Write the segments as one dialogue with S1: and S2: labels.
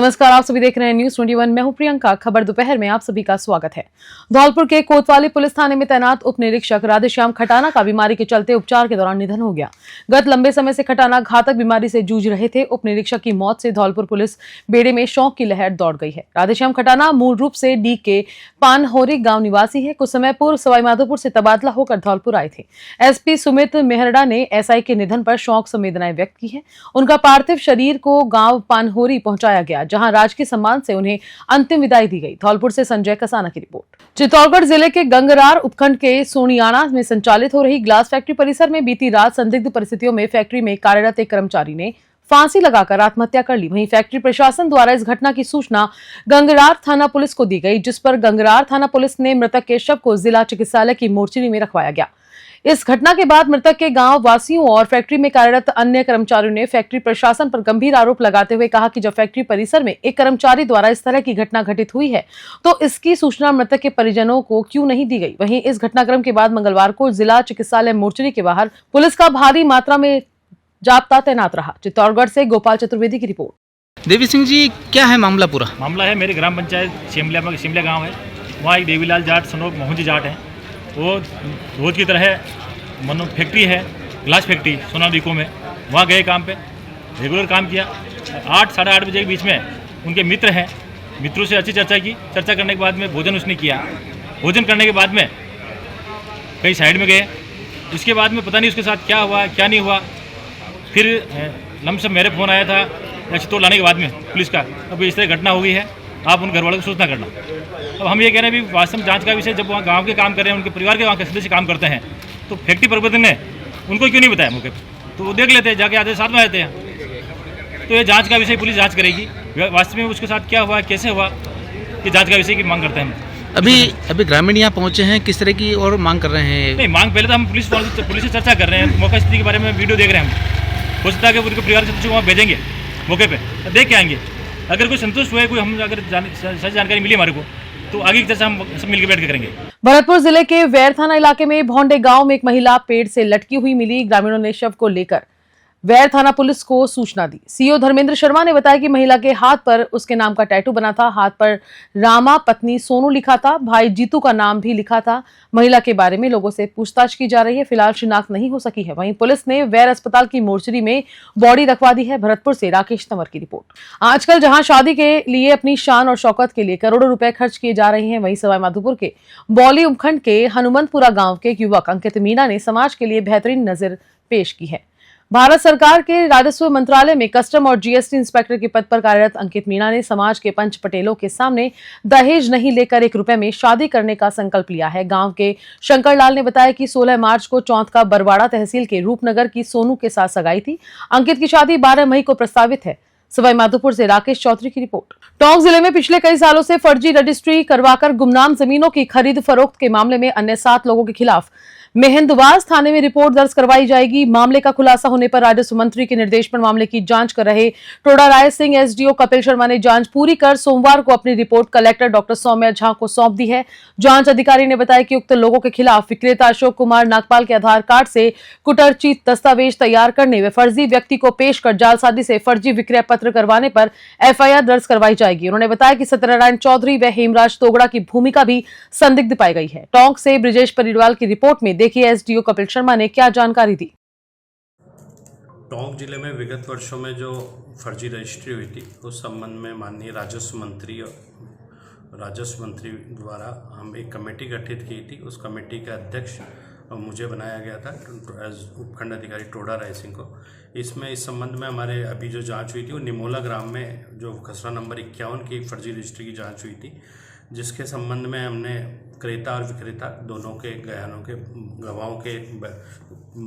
S1: नमस्कार, आप सभी देख रहे हैं न्यूज 21। मैं हूं प्रियंका। खबर दोपहर में आप सभी का स्वागत है। धौलपुर के कोतवाली पुलिस थाने में तैनात उप निरीक्षक राधेश्याम खटाना का बीमारी के चलते उपचार के दौरान निधन हो गया। गत लंबे समय से खटाना घातक बीमारी से जूझ रहे थे। उप निरीक्षक की मौत से धौलपुर पुलिस बेड़े में शोक की लहर दौड़ गई है। राधेश्याम खटाना मूल रूप से डी के पानहोरी गांव निवासी है। कुछ समय पूर्व सवाईमाधोपुर से तबादला होकर धौलपुर आए थे। एसपी सुमित मेहरड़ा ने एसआई के निधन पर शोक संवेदनाएं व्यक्त की है। उनका पार्थिव शरीर को गांव पानहोरी पहुंचाया गया, जहां राजकीय सम्मान से उन्हें अंतिम विदाई दी गई। धौलपुर से संजय कसाना की रिपोर्ट। चित्तौड़गढ़ जिले के गंगरार उपखंड के सोनियाना में संचालित हो रही ग्लास फैक्ट्री परिसर में बीती रात संदिग्ध परिस्थितियों में फैक्ट्री में कार्यरत एक कर्मचारी ने फांसी लगाकर आत्महत्या कर ली। वहीं फैक्ट्री प्रशासन द्वारा इस घटना की सूचना गंगरार थाना पुलिस को दी गई, जिस पर गंगरार थाना पुलिस ने मृतक के शव को जिला चिकित्सालय की मोर्चरी में रखवाया गया। इस घटना के बाद मृतक के गांव वासियों और फैक्ट्री में कार्यरत अन्य कर्मचारियों ने फैक्ट्री प्रशासन पर गंभीर आरोप लगाते हुए कहा कि जब फैक्ट्री परिसर में एक कर्मचारी द्वारा इस तरह की घटना घटित हुई है तो इसकी सूचना मृतक के परिजनों को क्यों नहीं दी गई। वहीं इस घटनाक्रम के बाद मंगलवार को जिला चिकित्सालय मोर्चरी के बाहर पुलिस का भारी मात्रा में जाब्ता तैनात रहा। चित्तौड़गढ़ से गोपाल चतुर्वेदी की रिपोर्ट।
S2: देवी सिंह जी, क्या है मामला? पूरा
S3: मामला है मेरी ग्राम पंचायत शिमला गांव है। वहाँ एक देवीलाल जाट सनोक मोहजी जाट है। वो रोज की तरह मनो फैक्ट्री है, ग्लास फैक्ट्री सोना डिको में, वहाँ गए काम पे, रेगुलर काम किया। 8 साढ़े 8 बजे के बीच में उनके मित्र हैं, मित्रों से अच्छी चर्चा की। चर्चा करने के बाद में भोजन उसने किया। भोजन करने के बाद में कहीं साइड में गए। इसके बाद में पता नहीं उसके साथ क्या हुआ क्या नहीं हुआ। फिर लमसम मेरे फ़ोन आया था या चित्तौड़ लाने के बाद में पुलिस का, अब इस तरह घटना हो गई है, आप उन घर वालों को सूचना करना। अब हम ये कह रहे हैं भी वास्तव में जांच का विषय, जब वहाँ गांव के काम कर रहे हैं, उनके परिवार के वहाँ के सदस्य काम करते हैं, तो फैक्ट्री प्रबंधन ने उनको क्यों नहीं बताया मौके पर? तो वो देख लेते हैं, जाके आते साथ में आते हैं। तो ये जांच का विषय पुलिस जांच करेगी, वास्तव में उसके साथ क्या हुआ कैसे हुआ, ये जांच का विषय की मांग करते हैं हम।
S2: अभी ग्रामीण यहाँ पहुँचे हैं, किस तरह की और मांग कर रहे हैं?
S3: नहीं, मांग पहले तो हम पुलिस से चर्चा कर रहे हैं, मौका स्थिति के बारे में वीडियो देख रहे हैं हम। हो सकता है कि उनके परिवार के सदस्यों को वहाँ भेजेंगे, मौके पे देख के आएंगे। अगर कोई संतुष्ट हुए, कोई हम अगर सही जानकारी मिली हमारे को, तो आगे की चर्चा हम सब मिलकर बैठ के करेंगे।
S1: भरतपुर जिले के वैर थाना इलाके में भौंडे गांव में एक महिला पेड़ से लटकी हुई मिली। ग्रामीणों ने शव को लेकर वैर थाना पुलिस को सूचना दी। सीओ धर्मेंद्र शर्मा ने बताया कि महिला के हाथ पर उसके नाम का टैटू बना था। हाथ पर रामा, पत्नी सोनू लिखा था। भाई जीतू का नाम भी लिखा था। महिला के बारे में लोगों से पूछताछ की जा रही है। फिलहाल शिनाख्त नहीं हो सकी है। वहीं पुलिस ने वैर अस्पताल की मोर्चरी में बॉडी रखवा दी है। भरतपुर से राकेश तंवर की रिपोर्ट। आजकल जहां शादी के लिए अपनी शान और शौकत के लिए करोड़ों रुपए खर्च किए जा रहे हैं, वहीं सवाईमाधोपुर के बौली उपखंड के हनुमंतपुरा गांव के युवक अंकित मीणा ने समाज के लिए बेहतरीन नजर पेश की है। भारत सरकार के राजस्व मंत्रालय में कस्टम और जीएसटी इंस्पेक्टर के पद पर कार्यरत अंकित मीणा ने समाज के पंच पटेलों के सामने दहेज नहीं लेकर 1 रुपए में शादी करने का संकल्प लिया है। गांव के शंकरलाल ने बताया कि 16 मार्च को चौंथ का बरवाड़ा तहसील के रूपनगर की सोनू के साथ सगाई थी। अंकित की शादी 12 मई को प्रस्तावित है। सवाईमाधोपुर से राकेश चौधरी की रिपोर्ट। टोंक जिले में पिछले कई सालों से फर्जी रजिस्ट्री करवाकर गुमनाम जमीनों की खरीद फरोख्त के मामले में अन्य 7 लोगों के खिलाफ मेहंदवाज थाने में रिपोर्ट दर्ज करवाई जाएगी। मामले का खुलासा होने पर राजस्व मंत्री के निर्देश पर मामले की जांच कर रहे टोडा राय सिंह एसडीओ कपिल शर्मा ने जांच पूरी कर सोमवार को अपनी report collector doctor Saumya Jha को सौंप दी है। जांच अधिकारी ने बताया कि उक्त लोगों के खिलाफ विक्रेता अशोक कुमार नागपाल के आधार कार्ड से कुटरचित दस्तावेज तैयार करने व फर्जी व्यक्ति को पेश कर जालसाजी से फर्जी विक्रय पत्र करवाने पर एफआईआर दर्ज करवाई जाएगी। उन्होंने बताया कि सत्यनारायण चौधरी व हेमराज तोगड़ा की भूमिका भी संदिग्ध पाई गई है। टोंक से ब्रिजेश परिडवाल की रिपोर्ट में देखिए एसडीओ कपिल शर्मा ने क्या जानकारी दी।
S4: टोंक जिले में विगत वर्षों में जो फर्जी रजिस्ट्री हुई थी, उस संबंध में माननीय राजस्व मंत्री द्वारा हम एक कमेटी गठित की थी। उस कमेटी के अध्यक्ष मुझे बनाया गया था उपखंड अधिकारी टोडा राय सिंह को। इसमें इस संबंध में हमारे अभी जो जांच हुई थी, वो निमोला ग्राम में जो खसरा नंबर 51 की फर्जी रजिस्ट्री की जांच हुई थी, जिसके संबंध में हमने क्रेता और विक्रेता दोनों के गवाहों के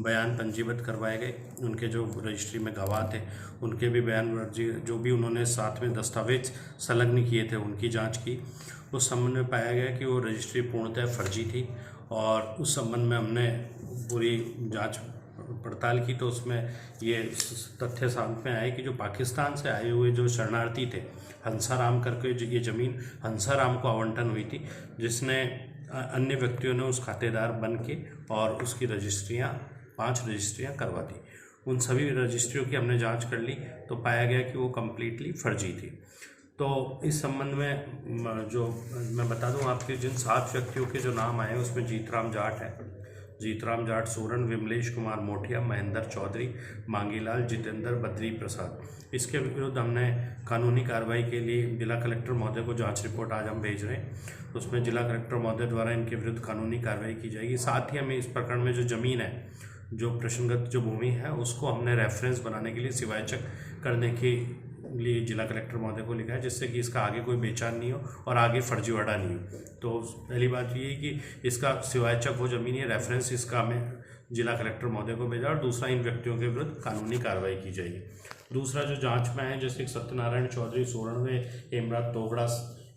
S4: बयान पंजीबद्ध करवाए गए। उनके जो रजिस्ट्री में गवाह थे, उनके भी बयान जो भी उन्होंने साथ में दस्तावेज संलग्न किए थे, उनकी जांच की। उस संबंध में पाया गया कि वो रजिस्ट्री पूर्णतः फर्जी थी और उस संबंध में हमने पूरी जांच पड़ताल की, तो उसमें ये तथ्य सामने आए कि जो पाकिस्तान से आए हुए जो शरणार्थी थे, हंसाराम करके ये ज़मीन हंसाराम को आवंटन हुई थी, जिसने अन्य व्यक्तियों ने उस खातेदार बन के और उसकी 5 रजिस्ट्रियाँ करवा दी। उन सभी रजिस्ट्रियों की हमने जांच कर ली, तो पाया गया कि वो कम्प्लीटली फर्जी थी। तो इस संबंध में जो मैं बता दूं आपके जिन 7 व्यक्तियों के जो नाम आए हैं उसमें जीतराम जाट है, जीतराम जाट सोरण, विमलेश कुमार मोठिया, महेंद्र चौधरी, मांगीलाल, जितेंद्र, बद्री प्रसाद। इसके विरुद्ध हमने कानूनी कार्रवाई के लिए जिला कलेक्टर महोदय को जांच रिपोर्ट आज हम भेज रहे हैं। उसमें जिला कलेक्टर महोदय द्वारा इनके विरुद्ध कानूनी कार्रवाई की जाएगी। साथ ही हमें इस प्रकरण में जो ज़मीन है, जो प्रश्नगत जो भूमि है, उसको हमने रेफरेंस बनाने के लिए सिवायचक करने के लिए जिला कलेक्टर महोदय को लिखा है, जिससे कि इसका आगे कोई बेचान नहीं हो और आगे फर्जीवाड़ा नहीं हो। तो पहली बात ये है कि इसका सिवायचक हो ज़मीन, ये रेफरेंस इसका हमें जिला कलेक्टर महोदय को भेजा, और दूसरा इन व्यक्तियों के विरुद्ध कानूनी कार्रवाई की जाएगी। दूसरा जो जांच में है, जैसे सत्यनारायण चौधरी सोरण व हेमराज तोगड़ा,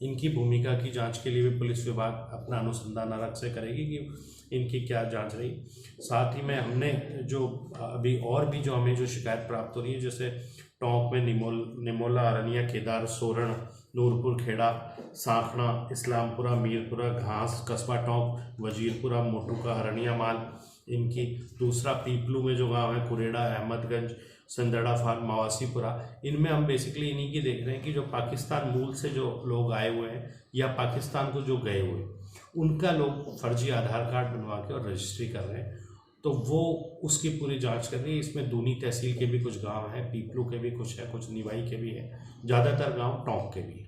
S4: इनकी भूमिका की जांच के लिए भी पुलिस विभाग अपना अनुसंधान अलग से करेगी कि इनकी क्या जांच रही। साथ ही में हमने जो अभी और भी जो हमें जो शिकायत प्राप्त हो रही है, जैसे टोंक में निमोला, अरनिया, केदार, सोरण, नूरपुर खेड़ा, सांखड़ा, इस्लामपुरा, मीरपुरा, घास, कस्बा टोंक, वजीरपुरा, मोटुका, अरनिया माल इनकी। दूसरा पीपलू में जो गांव है, कुरेड़ा, अहमदगंज, संदड़ा फार्म, मवासीपुरा, इनमें हम बेसिकली इन्हीं की देख रहे हैं कि जो पाकिस्तान मूल से जो लोग आए हुए हैं या पाकिस्तान को जो गए हुए, उनका लोग फर्जी आधार कार्ड बनवा के और रजिस्ट्री कर रहे हैं। तो वो उसकी पूरी जांच कर रही है। इसमें दूनी तहसील के भी कुछ गांव हैं, पीपलू के भी कुछ है, कुछ निवाई के भी है, ज़्यादातर गांव टोंक के भी है।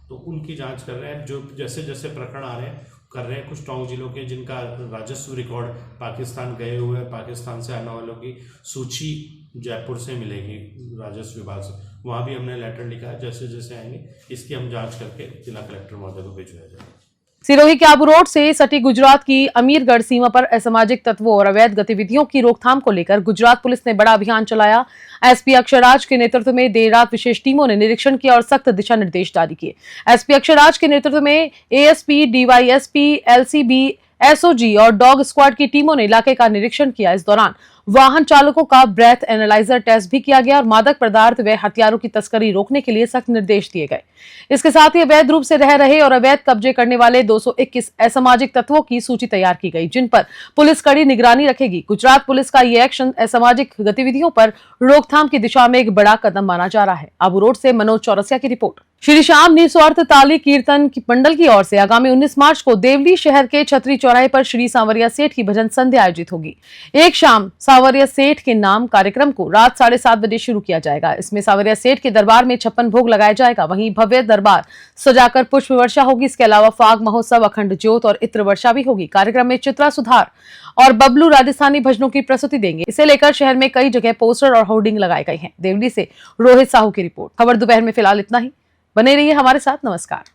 S4: तो उनकी जांच कर रहे हैं। जो जैसे जैसे प्रकरण आ रहे हैं कर रहे हैं। कुछ टोंक जिलों के जिनका राजस्व रिकॉर्ड पाकिस्तान गए हुए, पाकिस्तान से आने वालों की सूची जयपुर से मिलेगी राजस्व विभाग से, वहाँ भी हमने लेटर लिखा है। जैसे जैसे आएंगे इसकी हम जांच करके जिला कलेक्टर महोदय को भिजवाया जाएगा।
S1: सिरोही के आबू रोड से सटी गुजरात की अमीरगढ़ सीमा पर असामाजिक तत्वों और अवैध गतिविधियों की रोकथाम को लेकर गुजरात पुलिस ने बड़ा अभियान चलाया। एसपी अक्षराज के नेतृत्व में देर रात विशेष टीमों ने निरीक्षण किया और सख्त दिशा निर्देश जारी किए। एसपी अक्षराज के नेतृत्व में एएसपी, डीवाईएसपी, एलसीबी, एसओजी और डॉग स्क्वाड की टीमों ने इलाके का निरीक्षण किया। इस दौरान वाहन चालकों का ब्रेथ एनालाइजर टेस्ट भी किया गया और मादक पदार्थ व हथियारों की तस्करी रोकने के लिए सख्त निर्देश दिए गए। इसके साथ ही अवैध रूप से रह रहे और अवैध कब्जे करने वाले 221 असामाजिक तत्वों की सूची तैयार की गई, जिन पर पुलिस कड़ी निगरानी रखेगी। गुजरात पुलिस का ये एक्शन असामाजिक गतिविधियों पर रोकथाम की दिशा में एक बड़ा कदम माना जा रहा है। आबू रोड से मनोज चौरसिया की रिपोर्ट। श्री श्याम निस्वार्थ ताली कीर्तन मंडल की ओर से आगामी 19 मार्च को देवली शहर के छतरी चौराहे पर श्री सांवरिया सेठ की भजन संध्या आयोजित होगी। एक शाम सांवरिया सेठ के नाम कार्यक्रम को रात 7:30 बजे शुरू किया जाएगा। इसमें सांवरिया सेठ के दरबार में 56 भोग लगाया जाएगा। वहीं भव्य दरबार सजाकर पुष्प वर्षा होगी। इसके अलावा फाग महोत्सव, अखंड ज्योत और इत्र वर्षा भी होगी। कार्यक्रम में चित्रा सुधार और बबलू राजस्थानी भजनों की प्रस्तुति देंगे। इसे लेकर शहर में कई जगह पोस्टर और होर्डिंग लगाए गए हैं। देवली से रोहित साहू की रिपोर्ट। खबर दोपहर में फिलहाल इतना ही। बने रहिए हमारे साथ। नमस्कार।